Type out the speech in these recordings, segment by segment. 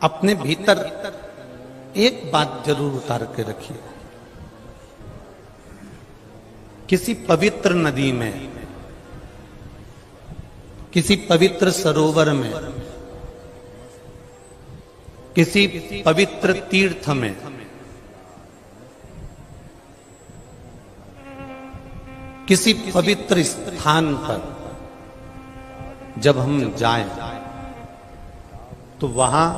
अपने भीतर एक बात जरूर उतार के रखिए। किसी पवित्र नदी में, किसी पवित्र सरोवर में, किसी पवित्र तीर्थ में किसी पवित्र स्थान पर जब हम जाएं तो वहां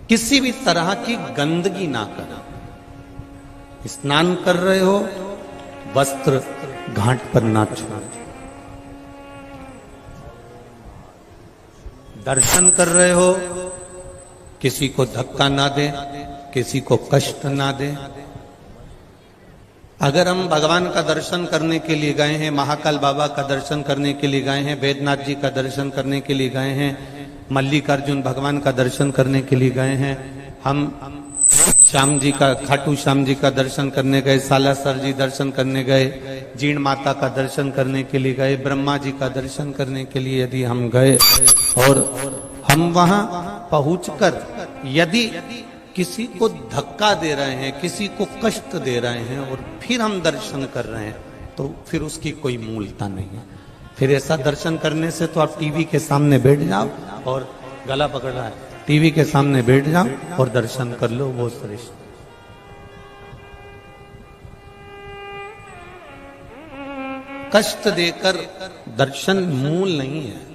किसी भी तरह की गंदगी ना करें। स्नान कर रहे हो, वस्त्र घाट पर ना छोड़ो। दर्शन कर रहे हो, किसी को धक्का ना दे, किसी को कष्ट ना दे। अगर हम भगवान का दर्शन करने के लिए गए हैं, महाकाल बाबा का दर्शन करने के लिए गए हैं, वैद्यनाथ जी का दर्शन करने के लिए गए हैं, मल्लिकार्जुन भगवान का दर्शन करने के लिए गए हैं, हम श्याम जी का, खाटू श्याम जी का दर्शन करने गए, सालासर जी दर्शन करने गए, जीण माता का दर्शन करने के लिए गए, ब्रह्मा जी का दर्शन करने के लिए यदि हम गए और हम वहां पहुंचकर यदि किसी को धक्का दे रहे हैं, किसी को कष्ट दे रहे हैं और फिर हम दर्शन कर रहे हैं, तो फिर उसकी कोई मूलता नहीं है। फिर ऐसा दर्शन करने से तो आप टीवी के सामने बैठ जाओ और गला पकड़ रहा है, टीवी के सामने बैठ जाओ और दर्शन कर लो, वो श्रेष्ठ। कष्ट देकर दर्शन मूल नहीं है।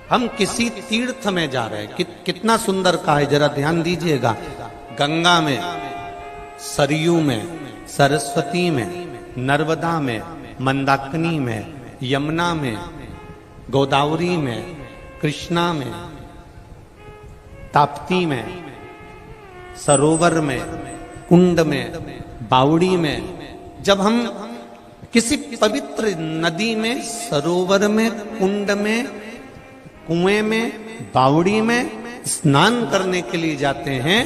हम किसी तीर्थ में जा रहे हैं, कितना सुंदर कहा है, जरा ध्यान दीजिएगा। गंगा में, सरयू में, सरस्वती में, नर्मदा में, मंदाकिनी में, यमुना में, गोदावरी में, कृष्णा में, ताप्ती में, सरोवर में, कुंड में, बावड़ी में, जब हम किसी पवित्र नदी में, सरोवर में, कुंड में, कुएं में, बावड़ी में स्नान करने के लिए जाते हैं,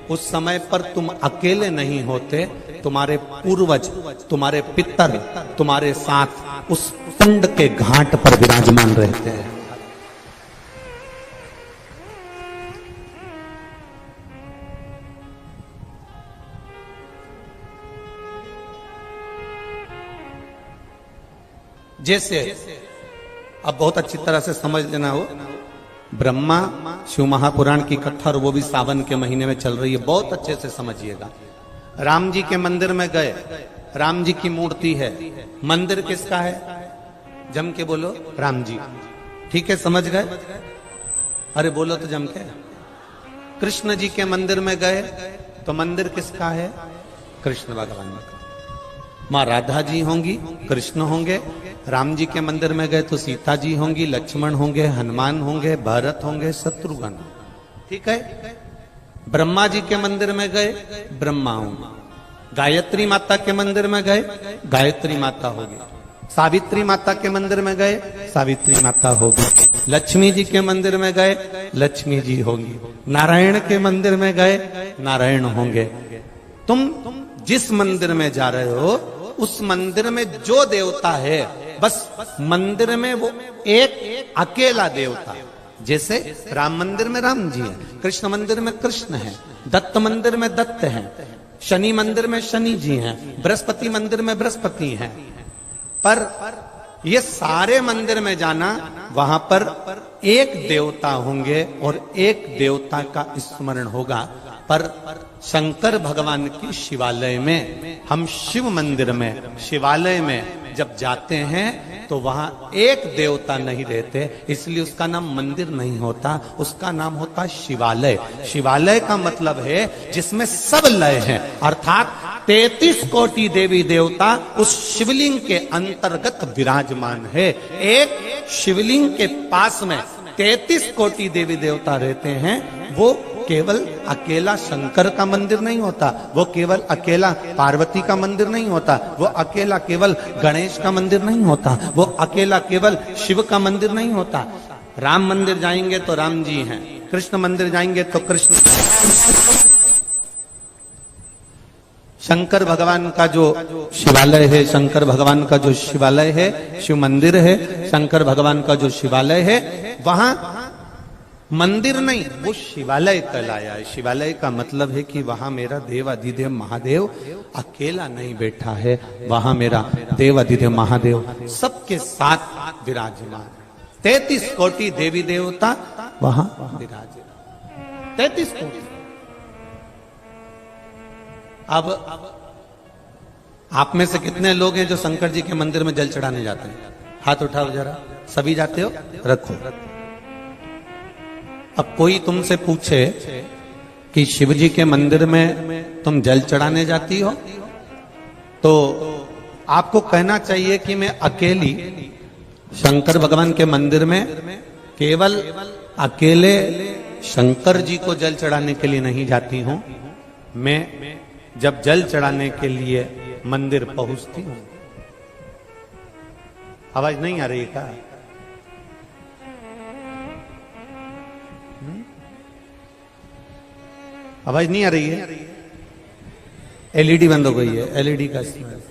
उस समय पर तुम अकेले नहीं होते, तुम्हारे पूर्वज, तुम्हारे पितर तुम्हारे साथ उस कुंड के घाट पर विराजमान रहते हैं। जैसे अब बहुत अच्छी तरह से समझ लेना हो, ब्रह्मा शिव महापुराण की कथा, और वो भी सावन के महीने में चल रही है, बहुत अच्छे से समझिएगा। राम जी के मंदिर में गए, राम जी की मूर्ति है, मंदिर किसका है? जम के बोलो, राम जी। ठीक है, समझ गए? अरे बोलो तो जम के। कृष्ण जी के मंदिर में गए तो मंदिर किसका है? कृष्ण भगवान का। माँ राधा जी होंगी, कृष्ण होंगे। राम जी के मंदिर में गए तो सीता जी होंगी, लक्ष्मण होंगे, हनुमान होंगे, भरत होंगे, शत्रुघ्न। ठीक है। ब्रह्मा जी के मंदिर में गए, ब्रह्मा होंगे। गायत्री माता के मंदिर में गए, गायत्री माता होगी। सावित्री माता के मंदिर में गए, सावित्री माता होगी। लक्ष्मी जी के मंदिर में गए, लक्ष्मी जी होंगी। नारायण के मंदिर में गए, नारायण होंगे। तुम जिस मंदिर में जा रहे हो, उस मंदिर में जो देवता है, बस मंदिर में वो एक अकेला देवता। जैसे राम मंदिर में राम जी है, कृष्ण मंदिर में कृष्ण है, दत्त मंदिर में दत्त है, शनि मंदिर में शनि जी हैं, बृहस्पति मंदिर में बृहस्पति हैं। पर ये सारे मंदिर में जाना, वहां पर एक देवता होंगे और एक देवता का स्मरण होगा। पर शंकर भगवान की शिवालय में, हम शिव मंदिर में, शिवालय में जब जाते हैं तो वहां एक देवता नहीं रहते, इसलिए उसका नाम मंदिर नहीं होता, उसका नाम होता शिवालय। शिवालय का मतलब है जिसमें सब लय हैं, अर्थात 33 कोटि देवी देवता उस शिवलिंग के अंतर्गत विराजमान है। एक शिवलिंग के पास में 33 कोटि देवी देवता रहते हैं। वो केवल अकेला शंकर का मंदिर नहीं होता, वो केवल अकेला पार्वती का मंदिर नहीं होता, वो अकेला केवल गणेश का मंदिर नहीं होता, वो अकेला केवल शिव का मंदिर नहीं होता। राम मंदिर जाएंगे तो राम जी हैं, कृष्ण मंदिर जाएंगे तो कृष्ण, शंकर भगवान का जो शिवालय है, शंकर भगवान का जो शिवालय है, शिव मंदिर है, शंकर भगवान का जो शिवालय है, वहां मंदिर नहीं, वो शिवालय कहलाया है। शिवालय का मतलब है कि वहां मेरा देव अधिदेव महादेव अकेला नहीं बैठा है, वहां मेरा देव अधिदेव महादेव सबके साथ विराजमान। 33 कोटि देवी देवता वहां विराजे, 33 कोटि। अब आप में से कितने लोग हैं जो शंकर जी के मंदिर में जल चढ़ाने जाते हैं? हाथ उठाओ जरा। सभी जाते हो? रखो। अब कोई तुमसे पूछे कि शिव जी के मंदिर में तुम जल चढ़ाने जाती हो, तो आपको कहना चाहिए कि मैं अकेली शंकर भगवान के मंदिर में केवल अकेले शंकर जी को जल चढ़ाने के लिए नहीं जाती हूं। मैं जब जल चढ़ाने के लिए मंदिर पहुंचती हूं, आवाज नहीं आ रही क्या? आवाज नहीं आ रही है? एलईडी बंद हो गई है, एलईडी का इस्तेमाल।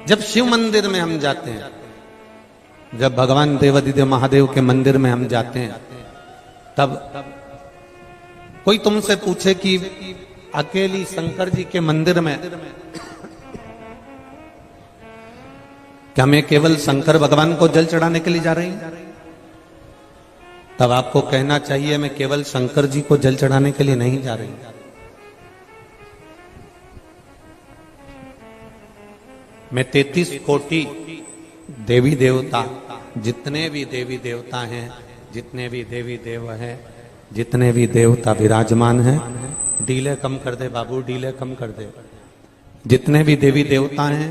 जब शिव मंदिर में हम जाते हैं, जब भगवान देवाधिदेव महादेव के मंदिर में हम जाते हैं, तब कोई तुमसे पूछे कि अकेली शंकर जी के मंदिर में क्या मैं केवल शंकर भगवान को जल चढ़ाने के लिए जा रही हूं, तब आपको कहना चाहिए मैं केवल शंकर जी को जल चढ़ाने के लिए नहीं जा रही। मैं 33 कोटि देवी देवता, जितने भी देवी देवता हैं, जितने भी देवी देव हैं, जितने भी देवता विराजमान हैं, डीले कम कर दे बाबू, डीले कम कर दे। जितने भी देवी देवता हैं,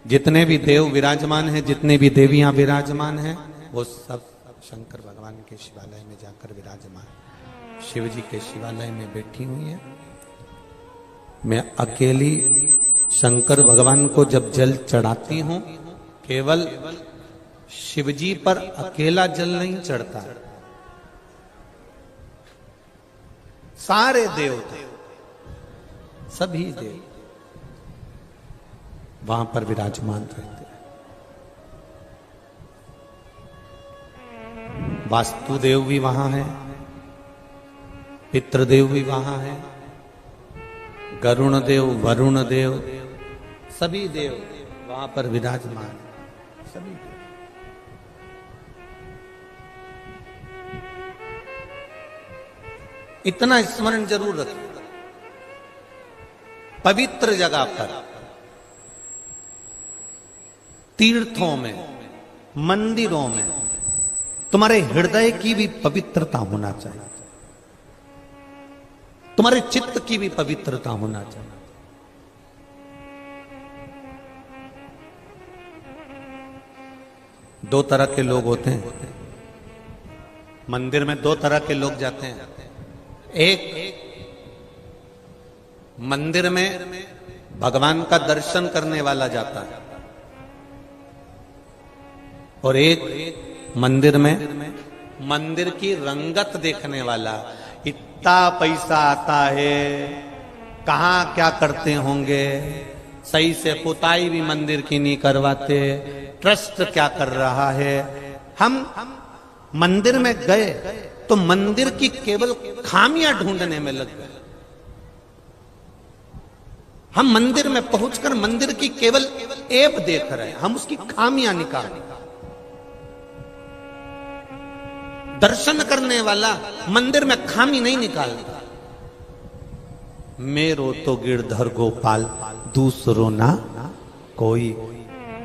जितने भी देव विराजमान हैं, जितने भी देवियां विराजमान हैं, वो सब शंकर भगवान के शिवालय में जाकर विराजमान, शिव जी के शिवालय में बैठी हुई है। मैं अकेली शंकर भगवान को जब जल चढ़ाती हूं, केवल शिव जी पर अकेला जल नहीं चढ़ता, सारे देवता, सभी देव वहां पर विराजमान रहते हैं। वास्तुदेव भी वहां है, पितृदेव भी वहां है, गरुण देव, वरुण देव, सभी देव वहां पर विराजमान, सभी देव। इतना स्मरण जरूर रखें, पवित्र जगह पर, तीर्थों में, मंदिरों में तुम्हारे हृदय की भी पवित्रता होना चाहिए, तुम्हारे चित्त की भी पवित्रता होना चाहिए। दो तरह के लोग होते हैं मंदिर में, दो तरह के लोग जाते हैं। एक मंदिर में भगवान का दर्शन करने वाला जाता है, और एक मंदिर में मंदिर की रंगत देखने वाला। इतना पैसा आता है, कहां क्या करते होंगे, सही से पुताई भी मंदिर की नहीं करवाते, ट्रस्ट क्या कर रहा है। हम मंदिर में गए तो मंदिर की केवल खामियां ढूंढने में लग गए। हम मंदिर में पहुंचकर मंदिर की केवल ऐब देख रहे हैं, हम उसकी खामियां निकाल रहे हैं। दर्शन करने वाला मंदिर में खामी नहीं निकालता। मेरो तो गिरधर गोपाल दूसरो ना कोई,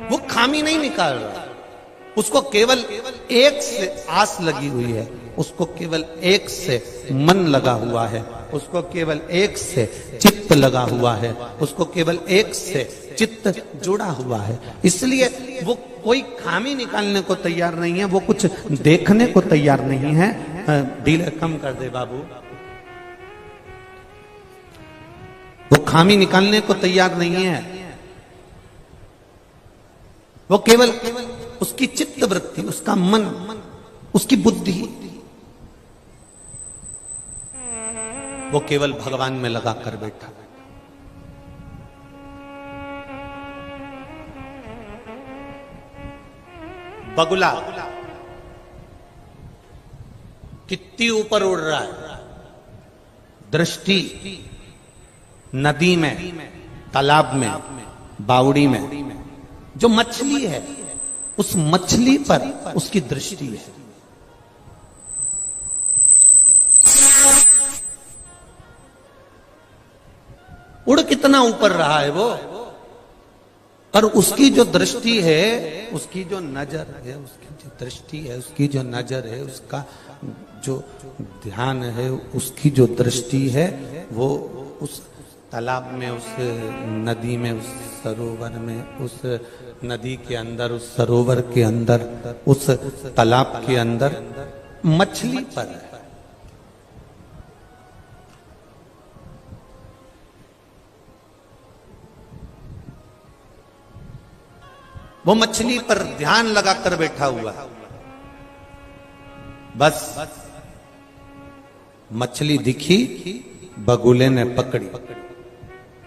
वो खामी नहीं निकाल रहा, उसको केवल एक से आस लगी हुई है, उसको केवल एक से मन लगा हुआ है, उसको केवल एक से चित्त लगा हुआ है, उसको केवल एक से चित्त जुड़ा हुआ है। इसलिए वो कोई खामी निकालने को तैयार नहीं है, वो कुछ देखने को तैयार नहीं है। डीले कम कर दे बाबू। वो खामी निकालने को तैयार नहीं है, वो केवल उसकी चित्त वृत्ति, उसका मन, उसकी बुद्धि वो केवल भगवान में लगा कर बैठा। बगुला कितनी ऊपर उड़ रहा है, दृष्टि नदी में, तालाब में, बावड़ी में जो मछली है उस मछली पर उसकी दृष्टि है। उड़ कितना ऊपर रहा है वो, पर उसकी जो दृष्टि है, उसकी जो नजर है, उसकी जो दृष्टि है, उसकी जो नजर है, उसका जो ध्यान है, उसकी जो दृष्टि है, वो उस तालाब में, उस नदी में, उस सरोवर में, उस नदी के अंदर, उस सरोवर के अंदर, उस तालाब के अंदर मछली पर है। वो मछली पर ध्यान लगाकर बैठा हुआ, बस मछली दिखी, बगुले ने पकड़ी।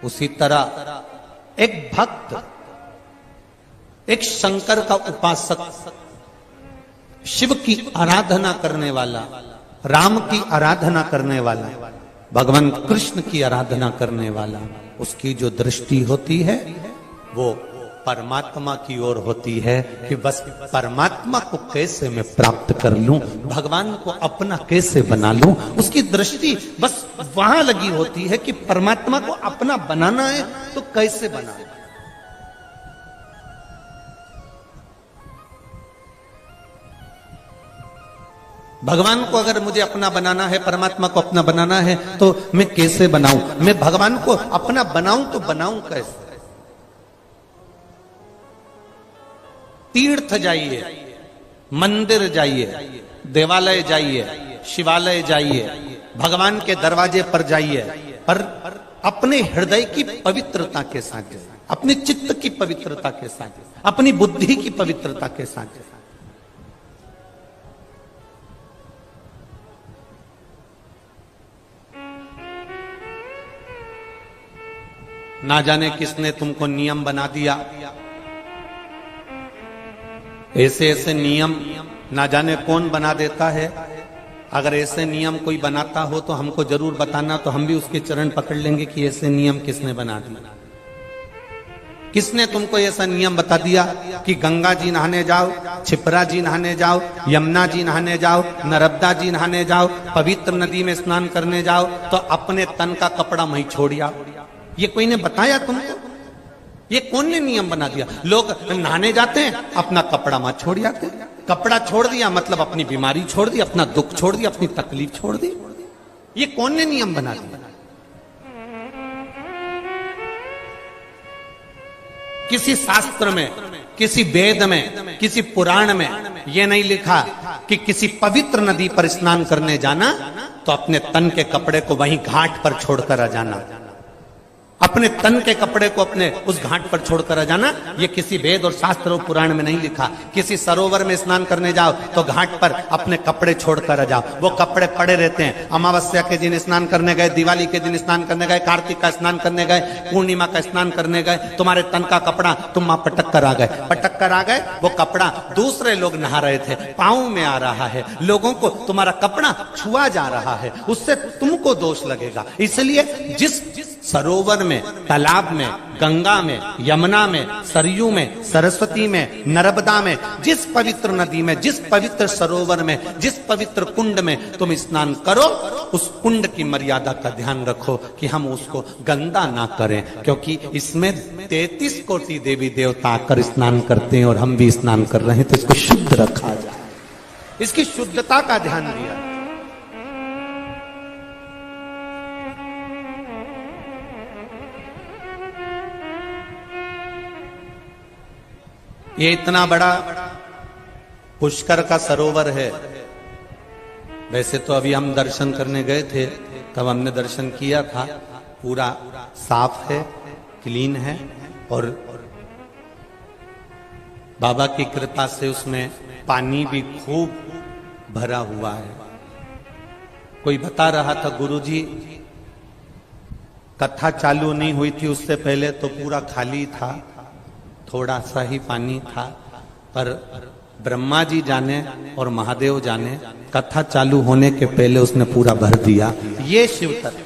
उसी तरह एक भक्त, एक शंकर का उपासक, शिव की आराधना करने वाला, राम की आराधना करने वाला, भगवान कृष्ण की आराधना करने वाला, उसकी जो दृष्टि होती है वो परमात्मा की ओर होती है कि बस परमात्मा को कैसे मैं प्राप्त कर लूं, भगवान को अपना कैसे बना लूं। उसकी दृष्टि बस वहां लगी होती है कि परमात्मा को अपना बनाना है तो कैसे बनाना। भगवान को अगर मुझे अपना बनाना है, परमात्मा को अपना बनाना है तो मैं कैसे बनाऊं, मैं भगवान को अपना बनाऊं तो बनाऊं कैसे। तीर्थ जाइए, मंदिर जाइए, देवालय जाइए, शिवालय जाइए, भगवान के दरवाजे पर जाइए, पर अपने हृदय की पवित्रता के साथ, अपने चित्त की पवित्रता के साथ, अपनी बुद्धि की पवित्रता के साथ। ना जाने किसने तुमको नियम बना दिया, ऐसे ऐसे नियम ना जाने कौन बना देता है। अगर ऐसे नियम कोई बनाता हो तो हमको जरूर बताना, तो हम भी उसके चरण पकड़ लेंगे कि ऐसे नियम किसने बना दिया। किसने तुमको ऐसा नियम बता दिया कि गंगा जी नहाने जाओ, छिपरा जी नहाने जाओ, यमुना जी नहाने जाओ, नर्मदा जी नहाने जाओ, पवित्र नदी में स्नान करने जाओ तो अपने तन का कपड़ा वहीं छोड़िया। ये कोई ने बताया तुमको? ये कौन ने नियम बना दिया? लोग नहाने जाते हैं, अपना कपड़ा मत छोड़ जाते। कपड़ा छोड़ दिया मतलब अपनी बीमारी छोड़ दी, अपना दुख छोड़ दिया, अपनी तकलीफ छोड़ दी। ये कौन ने नियम बना दिया? किसी शास्त्र में, किसी वेद में, किसी पुराण में ये नहीं लिखा कि किसी पवित्र नदी पर स्नान करने जाना तो अपने तन के कपड़े को वहीं घाट पर छोड़कर आ जाना। अपने तन के कपड़े को अपने उस घाट पर छोड़कर आ जाना, ये किसी वेद और शास्त्र और पुराण में नहीं लिखा। किसी सरोवर में स्नान करने जाओ तो घाट पर अपने कपड़े छोड़कर आ जाओ। वो कपड़े पड़े रहते हैं। अमावस्या के दिन स्नान करने गए, दिवाली के दिन स्नान करने गए, कार्तिक का स्नान करने गए, पूर्णिमा का स्नान करने गए, तुम्हारे तन का कपड़ा तुम वहां पटक कर आ गए। पटक कर आ गए, वो कपड़ा दूसरे लोग नहा रहे थे, पांव में आ रहा है, लोगों को तुम्हारा कपड़ा छुआ जा रहा है, उससे तुमको दोष लगेगा। इसलिए जिस सरोवर में, तालाब में, गंगा में, यमुना में, सरयू में, सरस्वती में, नर्मदा में, जिस पवित्र नदी में, जिस पवित्र सरोवर में, जिस पवित्र कुंड में तुम स्नान करो, उस कुंड की मर्यादा का ध्यान रखो कि हम उसको गंदा ना करें, क्योंकि इसमें 33 कोटि देवी देवता आकर स्नान करते हैं और हम भी स्नान कर रहे हैं, तो इसको शुद्ध रखा जाए, इसकी शुद्धता का ध्यान दिया। ये इतना बड़ा पुष्कर का सरोवर है। वैसे तो अभी हम दर्शन करने गए थे, तब हमने दर्शन किया था, पूरा साफ है, क्लीन है और बाबा की कृपा से उसमें पानी भी खूब भरा हुआ है। कोई बता रहा था, गुरुजी कथा चालू नहीं हुई थी उससे पहले तो पूरा खाली था, थोड़ा सा ही पानी था। पर ब्रह्मा जी जाने और महादेव जाने, कथा चालू होने के पहले उसने पूरा भर दिया। ये शिव तत्व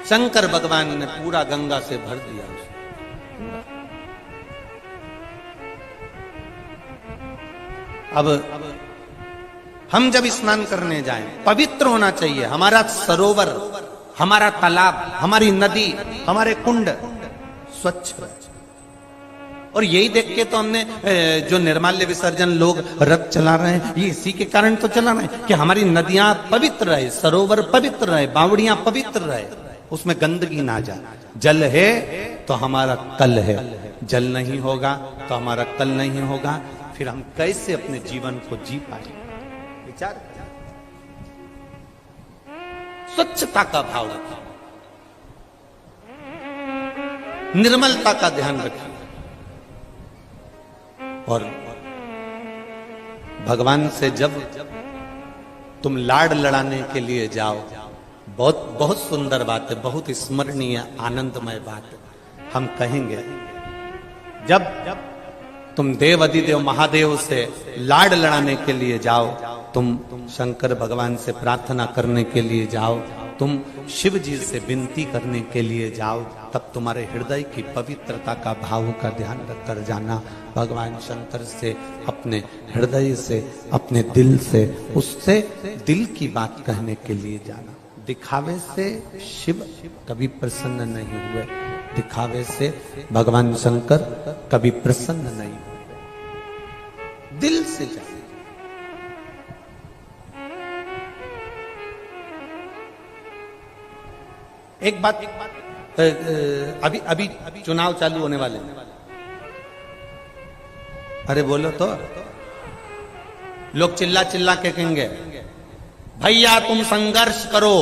शंकर भगवान ने पूरा गंगा से भर दिया। अब हम जब स्नान करने जाएं, पवित्र होना चाहिए हमारा सरोवर, हमारा तालाब, हमारी नदी, हमारे कुंड स्वच्छ। और यही देख के तो हमने जो निर्माल्य विसर्जन लोग रथ चला रहे हैं, ये इसी के कारण तो चला रहे हैं कि हमारी नदियां पवित्र रहे, सरोवर पवित्र रहे, बावड़ियां पवित्र रहे, उसमें गंदगी ना जाए। जल है तो हमारा कल है, जल नहीं होगा तो हमारा कल नहीं होगा। फिर हम कैसे अपने जीवन को जी पाएंगे? विचार करें। स्वच्छता का भाव रखिए, निर्मलता का ध्यान रखिए। और भगवान से जब तुम लाड लड़ाने के लिए जाओ, बहुत बहुत सुंदर बात है, बहुत स्मरणीय आनंदमय बात है। हम कहेंगे जब तुम देव अधिदेव महादेव से लाड लड़ाने के लिए जाओ, तुम शंकर भगवान से प्रार्थना करने के लिए जाओ, तुम शिव जी से विनती करने के लिए जाओ, तब तुम्हारे हृदय की पवित्रता का भाव का ध्यान रखकर जाना। भगवान शंकर से अपने हृदय से, अपने दिल से, उससे दिल की बात कहने के लिए जाना। दिखावे से शिव कभी प्रसन्न नहीं हुए, दिखावे से भगवान शंकर कभी प्रसन्न नहीं हुए। दिल से जाना। एक बात, अभी अभी चुनाव चालू होने वाले हैं। अरे बोलो तो, लोग चिल्ला चिल्ला के कहेंगे भैया तुम संघर्ष करो।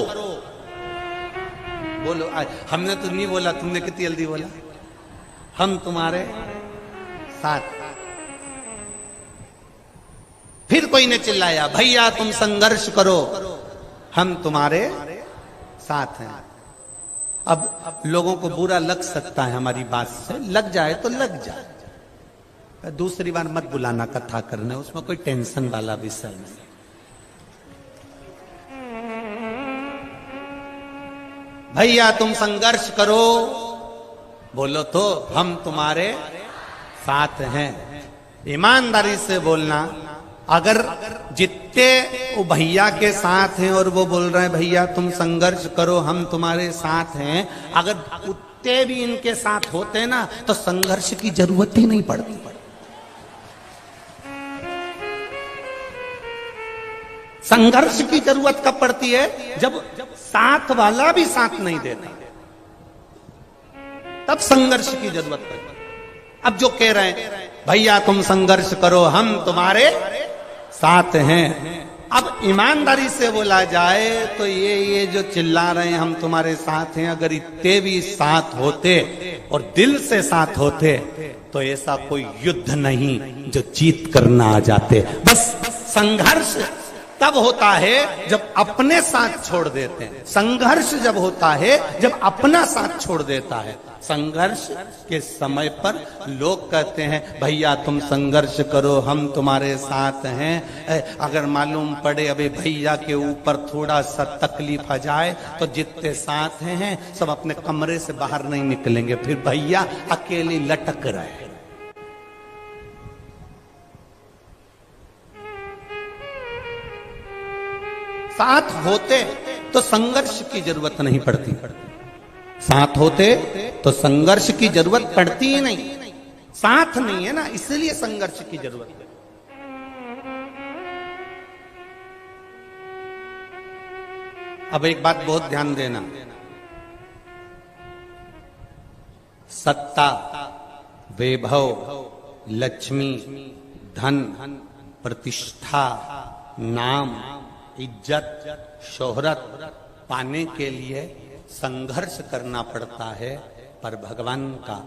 बोलो, हमने तो नहीं बोला, तुमने कितनी जल्दी बोला। हम तुम्हारे साथ। फिर कोई ने चिल्लाया भैया तुम संघर्ष करो, हम तुम्हारे साथ हैं। अब लोगों को बुरा लग सकता है हमारी बात से, लग जाए तो लग जाए। दूसरी बार मत बुलाना कथा करने, उसमें कोई टेंशन वाला विषय नहीं। भैया तुम संघर्ष करो, बोलो तो हम तुम्हारे साथ हैं। ईमानदारी से बोलना। अगर जितने वो भैया के साथ हैं और वो बोल रहे हैं भैया तुम संघर्ष करो हम तुम्हारे साथ हैं, अगर उतने भी इनके साथ होते ना तो संघर्ष की जरूरत ही नहीं पड़ती। संघर्ष की जरूरत कब पड़ती है? जब साथ वाला भी साथ नहीं देता, तब संघर्ष की जरूरत पड़ती। अब जो कह रहे हैं भैया तुम संघर्ष करो हम तुम्हारे साथ हैं, अब ईमानदारी से बोला जाए तो ये जो चिल्ला रहे हैं हम तुम्हारे साथ हैं, अगर इतने भी साथ होते और दिल से साथ होते तो ऐसा कोई युद्ध नहीं जो जीत करना आ जाते। बस संघर्ष तब होता है जब अपने साथ छोड़ देते हैं। संघर्ष जब होता है जब अपना साथ छोड़ देता है। संघर्ष के समय पर लोग कहते हैं भैया तुम संघर्ष करो हम तुम्हारे साथ हैं। अगर मालूम पड़े अबे भैया के ऊपर थोड़ा सा तकलीफ आ जाए तो जितने साथ हैं सब अपने कमरे से बाहर नहीं निकलेंगे, फिर भैया अकेले लटक रहे। साथ होते तो संघर्ष की जरूरत नहीं पड़ती। साथ होते तो संघर्ष की जरूरत पड़ती ही नहीं। साथ नहीं है ना, इसलिए संघर्ष की जरूरत है। अब एक बात बहुत ध्यान देना, सत्ता, वैभव, लक्ष्मी, धन, प्रतिष्ठा, नाम, इज्जत, शोहरत पाने के लिए संघर्ष करना पड़ता है, पर भगवान का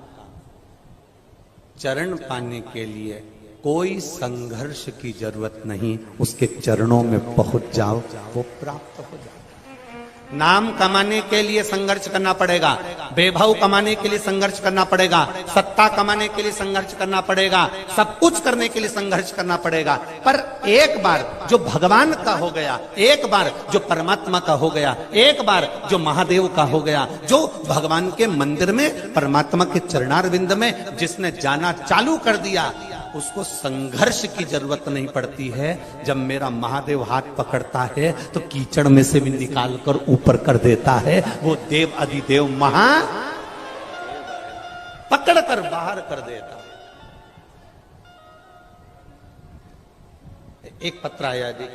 चरण पाने के लिए कोई संघर्ष की जरूरत नहीं। उसके चरणों में पहुंच जाओ, वो प्राप्त हो जाए। नाम कमाने के लिए संघर्ष करना पड़ेगा, वैभव कमाने के लिए संघर्ष करना पड़ेगा, सत्ता कमाने के लिए संघर्ष करना पड़ेगा, सब कुछ करने के लिए संघर्ष करना पड़ेगा। पर एक बार जो भगवान का हो गया, एक बार जो परमात्मा का हो गया, एक बार जो महादेव का हो गया, जो भगवान के मंदिर में परमात्मा के चरणारविंद में जिसने जाना चालू कर दिया, उसको संघर्ष की जरूरत नहीं पड़ती है। जब मेरा महादेव हाथ पकड़ता है तो कीचड़ में से भी निकाल कर ऊपर कर देता है। वो देव अधिदेव महा पकड़ कर बाहर कर देता है। एक पत्र आया जी,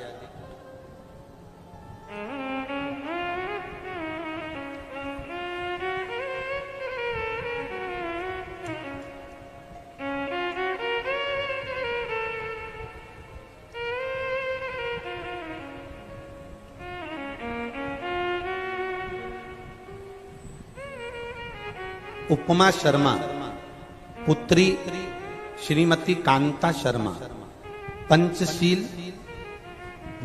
उपमा शर्मा पुत्री श्रीमती कांता शर्मा, पंचशील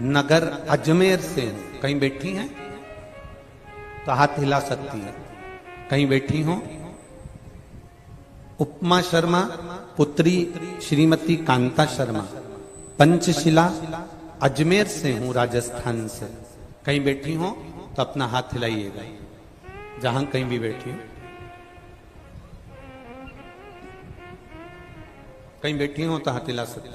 नगर अजमेर से। कहीं बैठी हैं तो हाथ हिला सकती है, कहीं बैठी हो। उपमा शर्मा पुत्री श्रीमती कांता शर्मा, पंचशिला अजमेर से हूं, राजस्थान से। कहीं बैठी हो तो अपना हाथ हिलाइएगा, जहां कहीं भी बैठी हो। कहीं बैठी हो तो हाथ हिला सकते।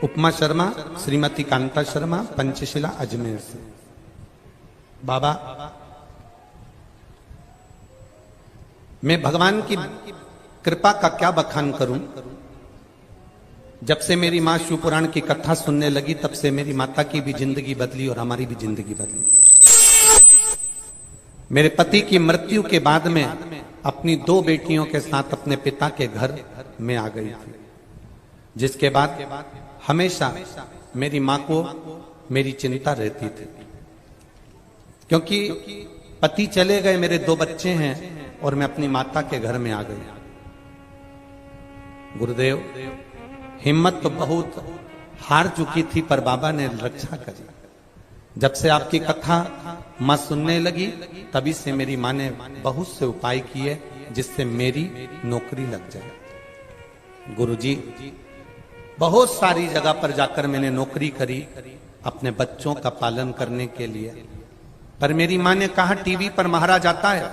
उपमा शर्मा श्रीमती कांता शर्मा, पंचशिला अजमेर से। बाबा, मैं भगवान की कृपा का क्या बखान करूं। जब से मेरी मां शिवपुराण की कथा सुनने लगी, तब से मेरी माता की भी जिंदगी बदली और हमारी भी जिंदगी बदली। मेरे पति की मृत्यु के बाद में अपनी 2 बेटियों के साथ अपने पिता के घर में आ गई थी, जिसके बाद हमेशा मेरी मां को मेरी चिंता रहती थी, क्योंकि पति चले गए, मेरे 2 बच्चे हैं और मैं अपनी माता के घर में आ गई। गुरुदेव, हिम्मत तो बहुत हार चुकी थी, पर बाबा ने रक्षा करी। जब से आपकी कथा मां सुनने लगी, तभी से मेरी मां ने बहुत से उपाय किए जिससे मेरी नौकरी लग जाए। गुरुजी, बहुत सारी जगह पर जाकर मैंने नौकरी करी अपने बच्चों का पालन करने के लिए, पर मेरी मां ने कहा टीवी पर महाराज आता है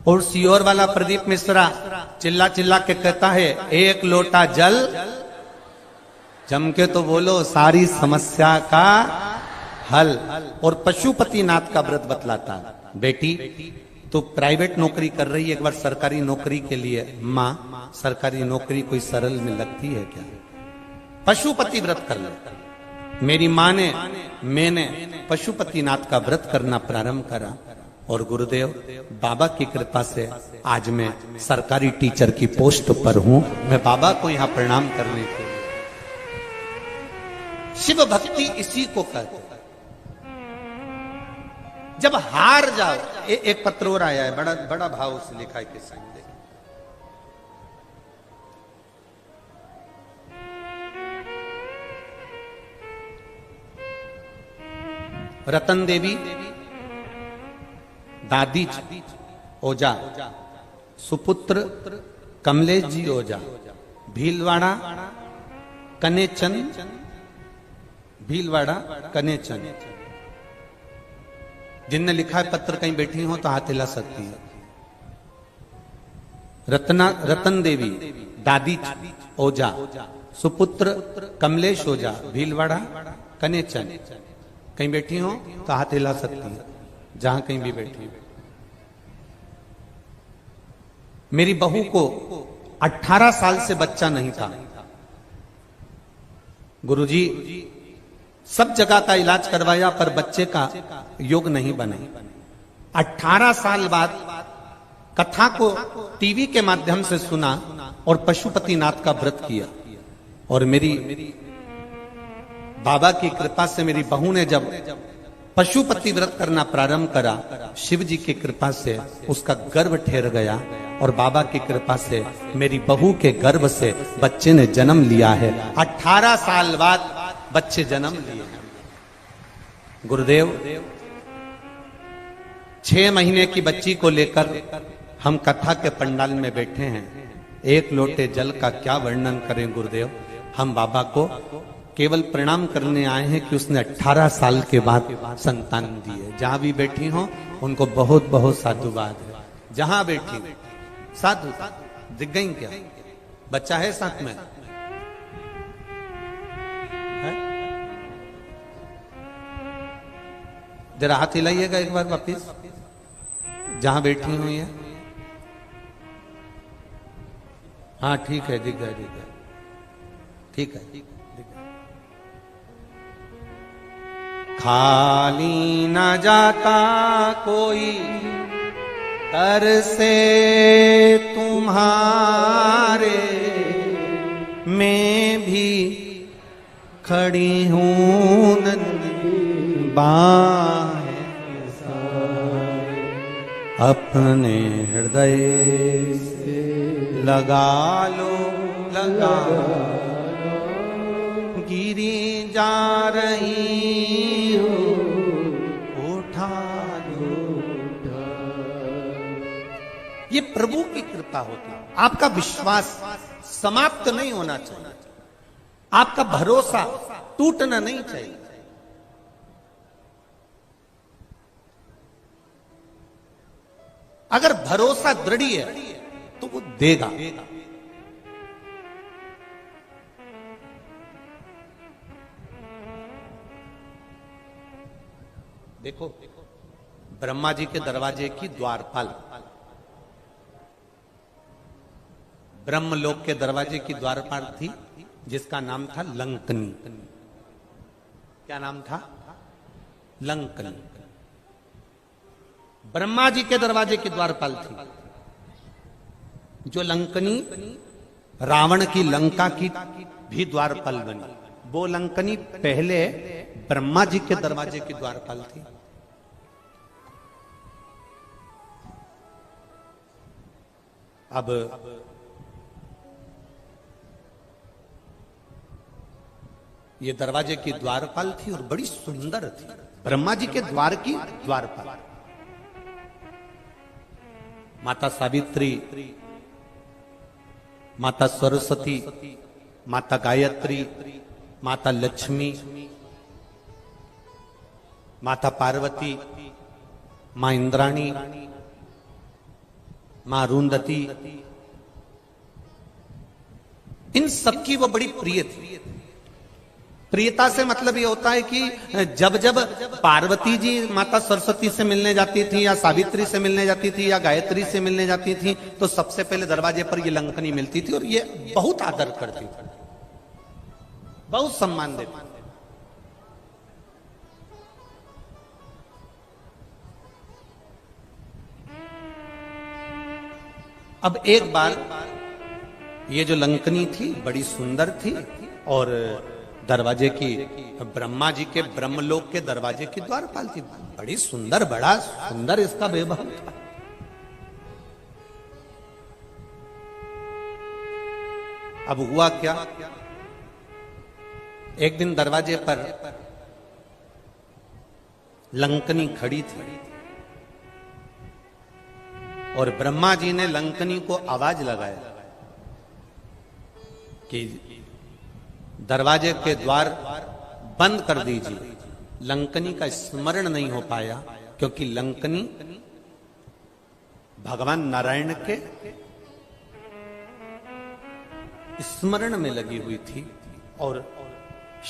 और सीहोर वाला प्रदीप मिश्रा चिल्ला चिल्ला के कहता है, 1 लोटा जल, जम के तो बोलो, सारी समस्या का हल। और पशुपतिनाथ का व्रत बतलाता, बेटी तो प्राइवेट नौकरी कर रही है, एक बार सरकारी नौकरी के लिए। मां, सरकारी नौकरी कोई सरल में लगती है क्या? पशुपति व्रत कर ले। मेरी मां ने, मैंने पशुपतिनाथ का व्रत करना प्रारंभ करा और गुरुदेव बाबा की कृपा से आज मैं सरकारी टीचर की पोस्ट पर हूं। मैं बाबा को यहां प्रणाम करने के लिए। शिव भक्ति इसी को कहते हैं। जब हार जाओ, एक पत्र और आया है, बड़ा बड़ा भाव से लिखा है किसी ने। रतन देवी दादी ओझा, सुपुत्र कमलेश जी ओझा, भीलवाड़ा कनेचन, भीलवाड़ा कनेचन। जिनने लिखा है पत्र, कहीं बैठी हो तो हाथ हिला सकती है। रतन देवी दादी ओझा, सुपुत्र कमलेश ओझा, भीलवाड़ा कनेचन। कहीं बैठी हो तो हाथ हिला सकती है, जहां कहीं भी बैठी हो। मेरी बहू को 18 साल से बच्चा नहीं था। गुरुजी, सब जगह का इलाज करवाया पर बच्चे का योग नहीं बने। 18 साल बाद कथा को टीवी के माध्यम से सुना और पशुपतिनाथ का व्रत किया, और मेरी बाबा की कृपा से मेरी बहू ने जब पशुपति व्रत करना प्रारंभ करा, शिव जी की कृपा से उसका गर्भ ठहर गया, और बाबा की कृपा से मेरी बहू के गर्भ से बच्चे ने जन्म लिया है। 18 साल बाद बच्चे जन्म लिए हैं। गुरुदेव 6 महीने की बच्ची को लेकर हम कथा के पंडाल में बैठे हैं, एक लोटे जल का क्या वर्णन करें गुरुदेव। हम बाबा को केवल प्रणाम करने आए हैं कि उसने 18 साल के बाद संतान दी है। जहां भी बैठी हो उनको बहुत बहुत साधुवाद है। जहां बैठी साधु दिख गई क्या? बच्चा है साथ में है? जरा हाथ हिलाइएगा एक बार वापिस, जहां बैठी हुई है। हाँ ठीक है, दिख गया, दिख गया, ठीक है, दिख गया। खाली न जाता कोई तर से तुम्हारे, मैं भी खड़ी हूं नंदी बाहें सारे, अपने हृदय से लगा लो, लगा लो, गिरी जा रही हो, उठा लो, ये प्रभु की कृपा होती है। आपका विश्वास समाप्त नहीं होना चाहिए, आपका भरोसा टूटना नहीं चाहिए। अगर भरोसा दृढ़ है तो वो देगा। देखो ब्रह्मा जी के दरवाजे की द्वारपाल, ब्रह्मलोक के दरवाजे की द्वारपाल थी जिसका नाम था लंकनी। क्या नाम था? लंकनी। ब्रह्मा जी के दरवाजे की द्वारपाल थी। जो लंकनी रावण की लंका की भी द्वारपाल बनी, वो लंकनी पहले ब्रह्मा जी के दरवाजे की द्वारपाल थी। अब ये दरवाजे की द्वारपाल थी और बड़ी सुंदर थी, ब्रह्मा जी के द्वार की द्वारपाल। माता सावित्री, माता सरस्वती, माता गायत्री, माता लक्ष्मी, माता पार्वती, मां इंद्राणी, मां अरुंधति, इन सबकी वो बड़ी प्रिय थी। प्रियता से मतलब ये होता है कि जब जब पार्वती जी माता सरस्वती से मिलने जाती थी या सावित्री से मिलने जाती थी या गायत्री से मिलने जाती थी तो सबसे पहले दरवाजे पर ये लंकनी मिलती थी और ये बहुत आदर करती थी, बहुत सम्मान देती। अब एक बार ये जो लंकनी थी बड़ी सुंदर थी और दरवाजे की, ब्रह्मा जी के ब्रह्मलोक के दरवाजे की द्वारपाल थी। बड़ी सुंदर, बड़ा सुंदर इसका वैभव था। अब हुआ क्या, एक दिन दरवाजे पर लंकनी खड़ी थी और ब्रह्मा जी ने लंकनी को आवाज लगाया कि दरवाजे के द्वार बंद कर दीजिए। लंकनी का स्मरण नहीं हो पाया क्योंकि लंकनी भगवान नारायण के स्मरण में लगी हुई थी और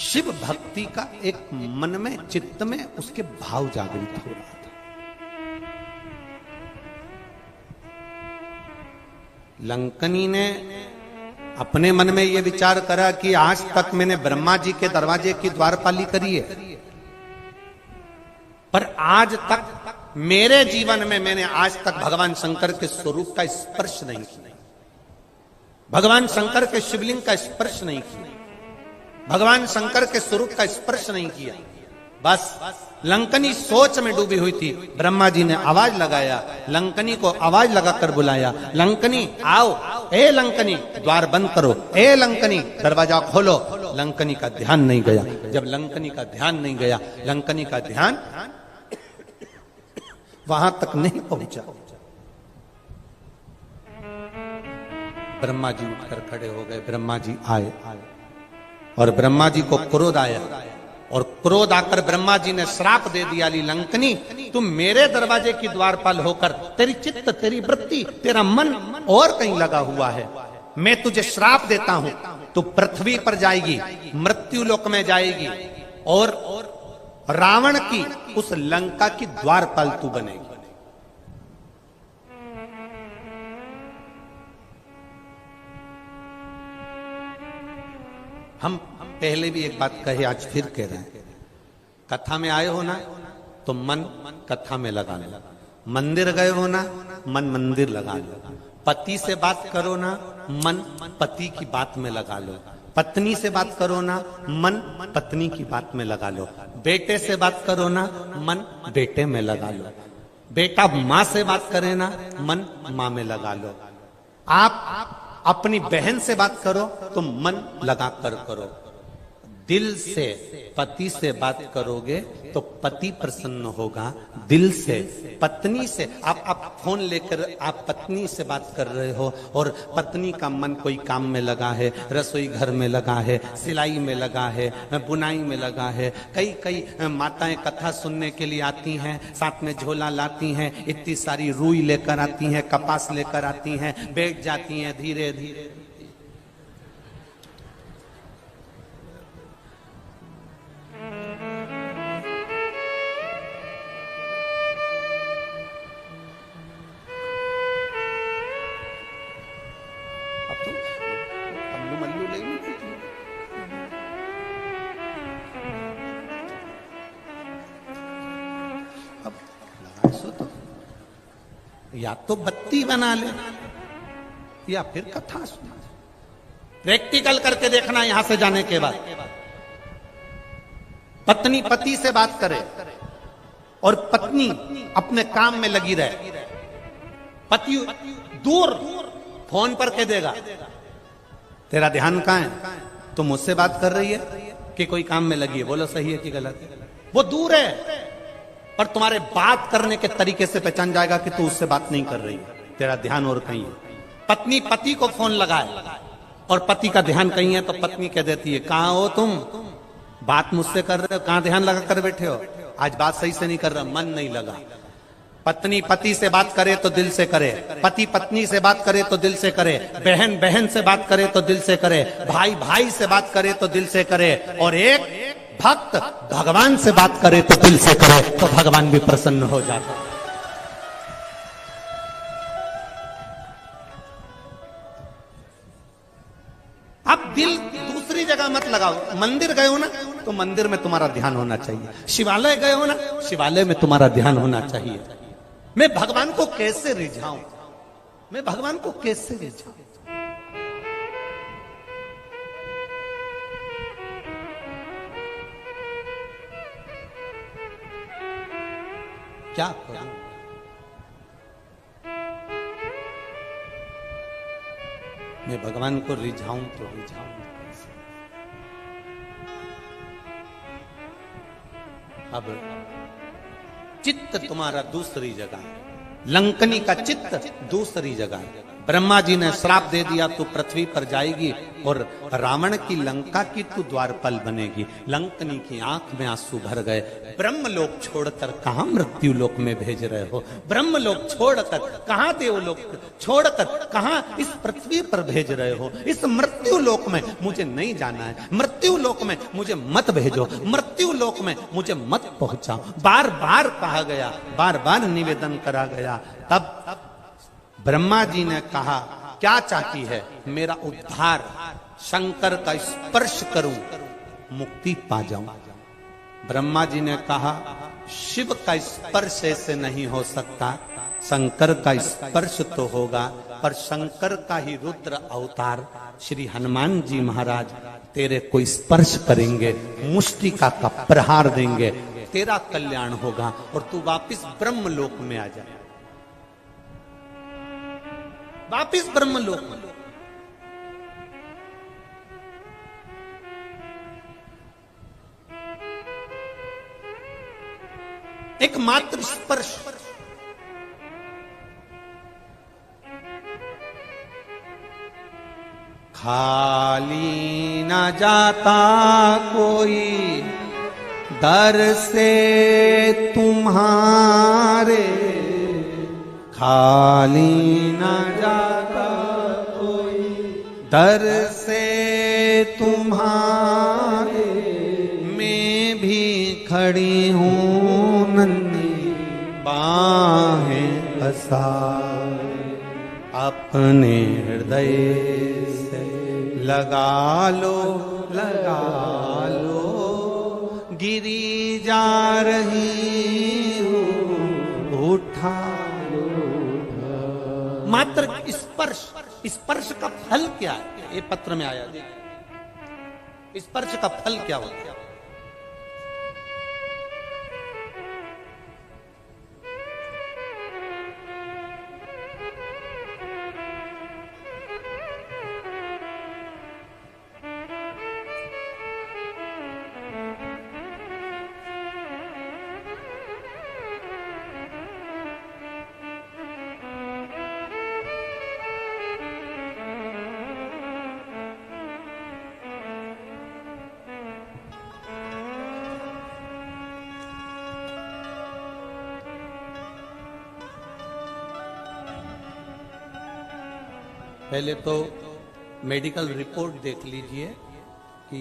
शिव भक्ति का एक मन में, चित्त में उसके भाव जागृत हो रहा था। लंकनी ने अपने मन में यह विचार करा कि आज तक मैंने ब्रह्मा जी के दरवाजे की द्वारपाली करी है, पर आज तक मेरे जीवन में मैंने आज तक भगवान शंकर के स्वरूप का स्पर्श नहीं किया, भगवान शंकर के शिवलिंग का स्पर्श नहीं किया, भगवान शंकर के स्वरूप का स्पर्श नहीं किया। बस लंकनी सोच में डूबी हुई थी। ब्रह्मा जी ने आवाज लगाया, लंकनी को आवाज लगाकर बुलाया, लंकनी आओ, ए लंकनी द्वार बंद करो, ए लंकनी दरवाजा खोलो। लंकनी का ध्यान नहीं गया। जब लंकनी का ध्यान नहीं गया, लंकनी का ध्यान वहां तक नहीं पहुंचा। ब्रह्मा जी उठकर खड़े हो गए। ब्रह्मा जी आए और ब्रह्मा जी को क्रोध आया, और क्रोध आकर ब्रह्मा जी ने श्राप दे दिया, ली लंकनी, तुम मेरे दरवाजे की द्वारपाल होकर तेरी चित्त, तेरी वृत्ति, तेरा मन और कहीं लगा हुआ है। मैं तुझे श्राप देता हूं, तू पृथ्वी पर जाएगी, मृत्यु लोक में जाएगी, और रावण की उस लंका की द्वारपाल तू बनेगी। हम पहले भी एक बात कही, आज फिर कह रहे हैं, कथा में आए हो ना तो मन कथा में लगा लो, मंदिर गए हो ना मन मंदिर लगा लो, पति से बात करो ना मन पति की बात में लगा लो, पत्नी से बात करो ना मन पत्नी की बात में लगा लो, बेटे से बात करो ना मन बेटे में लगा लो, बेटा माँ से बात करे ना मन माँ में लगा लो, आप अपनी बहन से बात करो तो मन लगा कर करो, दिल से पति से बात करोगे तो पति प्रसन्न होगा, दिल से। पत्नी से आप फोन लेकर आप पत्नी से बात कर रहे हो और पत्नी का मन कोई काम में लगा है, रसोई घर में लगा है, सिलाई में लगा है, बुनाई में लगा है। कई माताएं कथा सुनने के लिए आती हैं, साथ में झोला लाती हैं, इतनी सारी रुई लेकर आती हैं, कपास लेकर आती हैं, बैठ जाती हैं धीरे धीरे। या तो बत्ती बना ले या फिर कथा सुना। प्रैक्टिकल करके देखना यहां से जाने के बाद। पत्नी पति से बात करे और पत्नी अपने काम में लगी रहे, पति दूर फोन पर कह देगा तेरा ध्यान कहां है, तुम मुझसे बात कर रही है कि कोई काम में लगी है, बोलो सही है कि गलत है। वो दूर है पर तुम्हारे बात करने के तरीके से पहचान जाएगा कि तू उससे बात नहीं कर रही है, तेरा ध्यान और कहीं है। पत्नी पति को फोन लगाए और पति का ध्यान कहीं है तो पत्नी कह देती है कहां हो तुम, बात मुझसे कर रहे हो, कहां ध्यान लगा कर बैठे हो, आज बात सही से नहीं कर रहा, मन नहीं लगा। पत्नी पति से बात करे तो दिल से करे, पति पत्नी से बात करे तो दिल से करे, बहन बहन से बात करे तो दिल से करे, भाई भाई से बात करे तो दिल से करे, और एक भक्त भगवान से बात करे तो दिल से करे तो भगवान भी प्रसन्न हो जाता है। अब दिल दूसरी जगह मत लगाओ। मंदिर गए हो ना तो मंदिर में तुम्हारा ध्यान होना चाहिए, शिवालय गए हो ना शिवालय में तुम्हारा ध्यान होना चाहिए। मैं भगवान को कैसे रिझाऊं, मैं भगवान को कैसे रिझाऊं, क्या करूं? मैं भगवान को रिझाऊं तो रिझाऊं कैसे? अब चित्त तुम्हारा दूसरी जगह है, लंकनी का चित्त दूसरी जगह है। ब्रह्मा जी ने श्राप दे दिया तू पृथ्वी पर जाएगी और रावण की लंका की तू द्वारपाल बनेगी। लंकनी की आंख में आंसू भर गए। ब्रह्मलोक छोड़कर कहां मृत्यु लोक में भेज रहे हो, ब्रह्मलोक छोड़कर कहां देवलोक छोड़कर कहां इस पृथ्वी पर भेज रहे हो, इस मृत्यु लोक में मुझे नहीं जाना है, मृत्यु लोक में मुझे मत भेजो, मृत्यु लोक में मुझे मत पहुंचाओ। बार बार कहा गया, बार बार निवेदन करा गया। तब ब्रह्मा जी ने कहा क्या चाहती है, मेरा उद्धार, शंकर का स्पर्श करूं, मुक्ति पा जाऊं। ब्रह्मा जी ने कहा शिव का स्पर्श ऐसे नहीं हो सकता, शंकर का स्पर्श तो होगा, पर शंकर का ही रुद्र अवतार श्री हनुमान जी महाराज तेरे को स्पर्श करेंगे, मुष्टिका का प्रहार देंगे, तेरा कल्याण होगा और तू वापिस ब्रह्मलोक में आ जाए, वापिस ब्रह्मलोक में। एक मात्र स्पर्श, खाली न जाता कोई दर से तुम्हारे, खाली न जाता कोई दर से तुम्हारे, मैं भी खड़ी हूँ नन्ही बाहें पसारे, अपने हृदय से लगा लो, लगा लो, गिरी जा रही हूँ उठा लो। मात्र स्पर्श, स्पर्श का फल क्या है? ये पत्र में आया, स्पर्श का फल क्या होता है? पहले तो मेडिकल रिपोर्ट देख लीजिए कि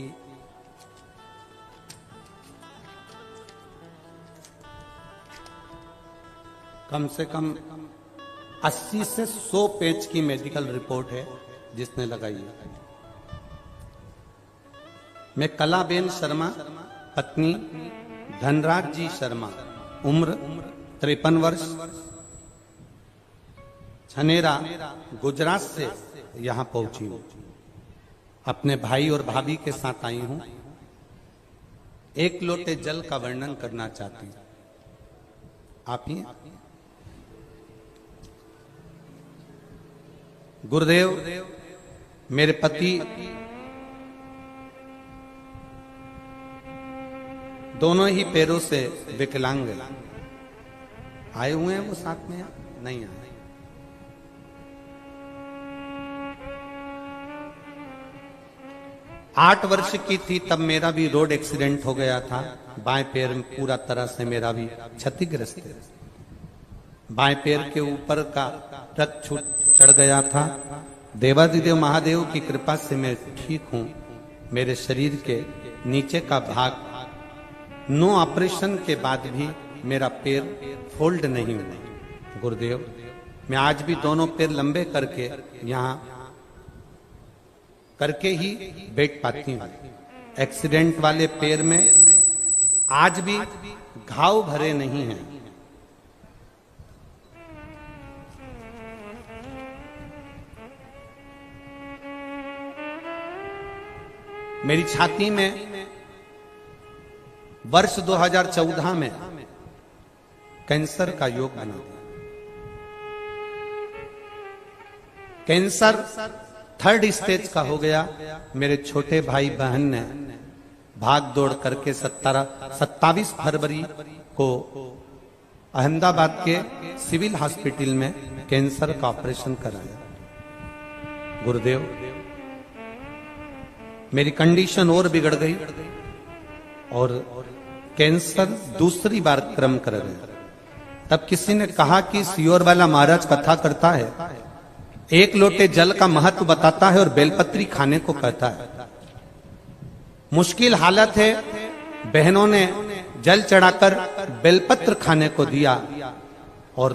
कम से कम 80 से 100 पेज की मेडिकल रिपोर्ट है जिसने लगाई है। मैं कलाबेन शर्मा, पत्नी धनराज जी शर्मा, उम्र 53 वर्ष, छनेरा गुजरात से यहां पहुंची हूं। अपने भाई और भाभी के साथ आई हूं। एक लोटे जल का वर्णन करना चाहती हूं। आप ही गुरुदेव, मेरे पति दोनों ही पैरों से विकलांग आए हुए हैं। वो साथ में नहीं आए। 8 वर्ष की थी तब मेरा भी रोड एक्सीडेंट हो गया था। बाएं पैर में पूरा तरह से मेरा भी क्षतिग्रस्त है। बाएं पैर के ऊपर का रक्त छूट चढ़ गया था। देवादिदेव महादेव की कृपा से मैं ठीक हूं। मेरे शरीर के नीचे का भाग नो ऑपरेशन के बाद भी मेरा पैर फोल्ड नहीं हुआ। गुरुदेव, मैं आज भी दोनों पैर लंबे करके यहाँ करके ही बैठ पाती हूँ। एक्सीडेंट वाले पैर में आज भी घाव भरे नहीं हैं। मेरी छाती में वर्ष 2014 में कैंसर का योग बना। कैंसर 3rd स्टेज का हो गया। मेरे छोटे भाई बहन ने भाग दौड़ करके 27 फरवरी को अहमदाबाद के सिविल हॉस्पिटल में कैंसर का ऑपरेशन कराया। गुरुदेव, मेरी कंडीशन और बिगड़ गई और कैंसर दूसरी बार क्रम कर गया। तब किसी ने कहा कि सियोर वाला महाराज कथा करता है, 1 लोटे जल का महत्व बताता है और बेलपत्री खाने को कहता है। मुश्किल हालत है, बहनों ने जल चढ़ाकर बेलपत्र खाने को दिया और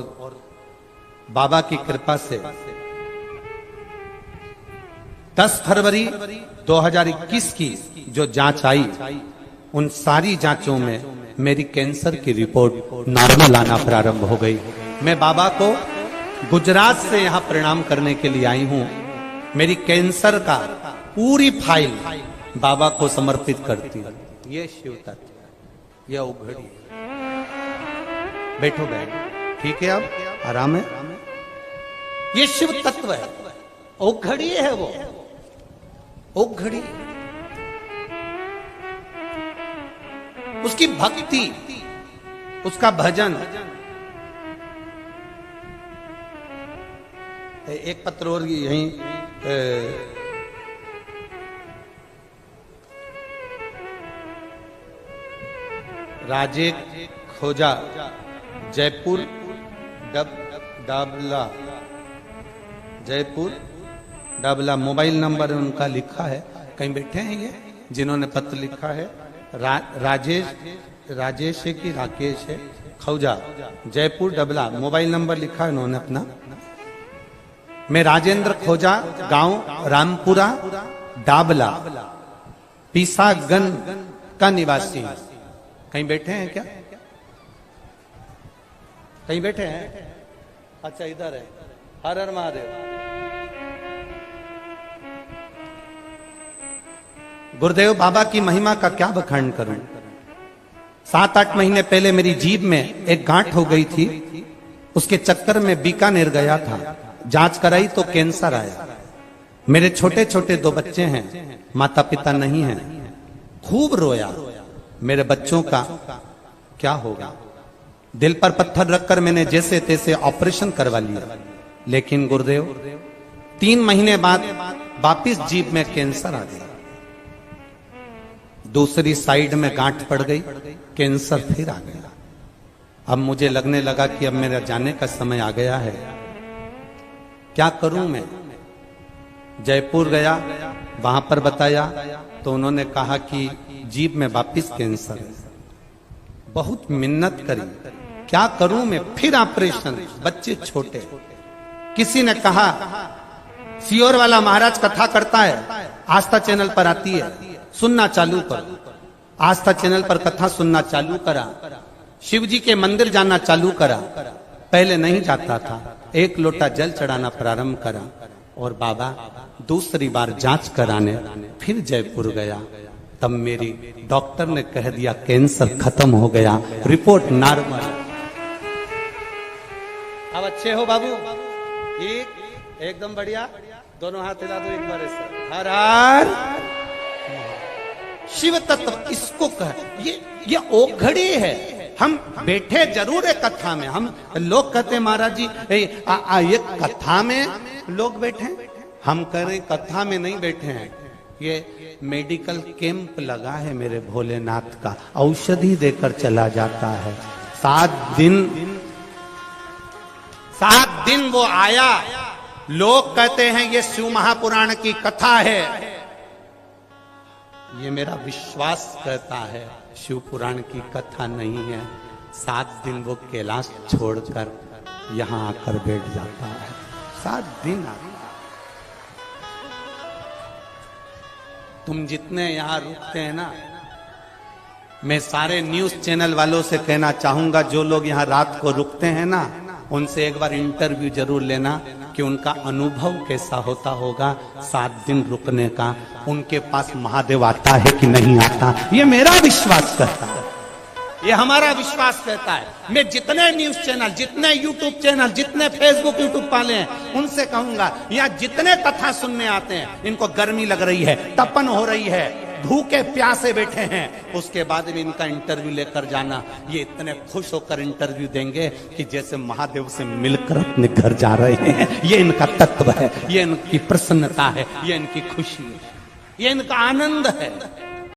बाबा की कृपा से 10 फरवरी 2021 की जो जांच आई, उन सारी जांचों में मेरी कैंसर की रिपोर्ट नॉर्मल आना प्रारंभ हो गई। मैं बाबा को गुजरात से यहां प्रणाम करने के लिए आई हूं। मेरी कैंसर का पूरी फाइल बाबा को समर्पित करती हूं। ये शिव तत्व, यह उघड़ी। बैठो बहन, ठीक है, अब आराम है। ये शिव तत्व है, उघड़ी है वो उघड़ी। उसकी भक्ति उसका भजन। एक पत्र और यहीं राजे खोजा जयपुर डाबला, जयपुर डाबला मोबाइल नंबर उनका लिखा है। कहीं बैठे हैं ये जिन्होंने पत्र लिखा है? राजेश है कि राकेश है? खौजा जयपुर डबला मोबाइल नंबर लिखा है उन्होंने अपना। मैं राजेंद्र खोजा, गांव रामपुरा डाबला, पीसागन का निवासी। कहीं बैठे हैं क्या? कहीं बैठे हैं? अच्छा इधर है। हर हर महादेव। गुरुदेव बाबा की महिमा का क्या बखान करूं। 7-8 महीने पहले मेरी जीभ में एक गांठ हो गई थी, उसके चक्कर में बीकानेर गया था, जांच कराई तो कैंसर आया। मेरे छोटे छोटे 2 बच्चे हैं, माता पिता नहीं हैं। खूब रोया। मेरे बच्चों का क्या होगा। दिल पर पत्थर रखकर मैंने जैसे तैसे ऑपरेशन करवा लिया, लेकिन गुरुदेव 3 महीने बाद वापिस जीभ में कैंसर आ गया। दूसरी साइड में गांठ पड़ गई, कैंसर फिर आ गया। अब मुझे लगने लगा कि अब मेरा जाने का समय आ गया है। क्या करूं मैं? जयपुर गया, वहां पर बताया तो उन्होंने कहा कि जीभ में वापिस कैंसर है। बहुत मिन्नत करी, क्या करूं मैं? फिर ऑपरेशन, बच्चे छोटे। किसी ने कहा सियोर वाला महाराज कथा करता है, आस्था चैनल पर आती है, सुनना चालू करो। आस्था चैनल पर कथा सुनना चालू करा, शिव जी के मंदिर जाना चालू करा। पहले नहीं जाता था, 1 लोटा जल चढ़ाना प्रारंभ करा। और बाबा दूसरी बार जांच कराने फिर जयपुर गया, तब मेरी डॉक्टर ने कह दिया कैंसर खत्म हो गया, रिपोर्ट नॉर्मल। अब अच्छे हो बाबू? ठीक, एकदम बढ़िया। दोनों हाथ हिला दो एक बार ऐसे। हर हर शिव तत्व इसको कह। ये ओघड़ी है। हम बैठे जरूर है कथा में। हम लोग कहते महाराज जी ये कथा में लोग बैठे, हम कह रहे कथा में नहीं बैठे हैं। ये मेडिकल कैंप लगा है मेरे भोलेनाथ का, औषधि देकर चला जाता है। 7 दिन वो आया। लोग कहते हैं ये शिव महापुराण की कथा है। ये मेरा विश्वास कहता है शिव पुराण की कथा नहीं है। 7 दिन वो कैलाश छोड़कर यहां आकर बैठ जाता है। 7 दिन तुम जितने यहां रुकते हैं ना, मैं सारे न्यूज चैनल वालों से कहना चाहूंगा, जो लोग यहां रात को रुकते हैं ना, उनसे एक बार इंटरव्यू जरूर लेना कि उनका अनुभव कैसा होता होगा 7 दिन रुकने का। उनके पास महादेव आता है कि नहीं आता, ये मेरा विश्वास कहता है, ये हमारा विश्वास कहता है। मैं जितने न्यूज चैनल, जितने यूट्यूब चैनल, जितने फेसबुक यूट्यूब वाले हैं, उनसे कहूंगा यहाँ जितने कथा सुनने आते हैं, इनको गर्मी लग रही है, तपन हो रही है, भूखे प्यासे बैठे हैं, उसके बाद में इनका इंटरव्यू लेकर जाना। ये इतने खुश होकर इंटरव्यू देंगे कि जैसे महादेव से मिलकर अपने घर जा रहे हैं। ये इनका तत्व है, ये इनकी प्रसन्नता है, ये इनकी खुशी है, ये इनका आनंद है।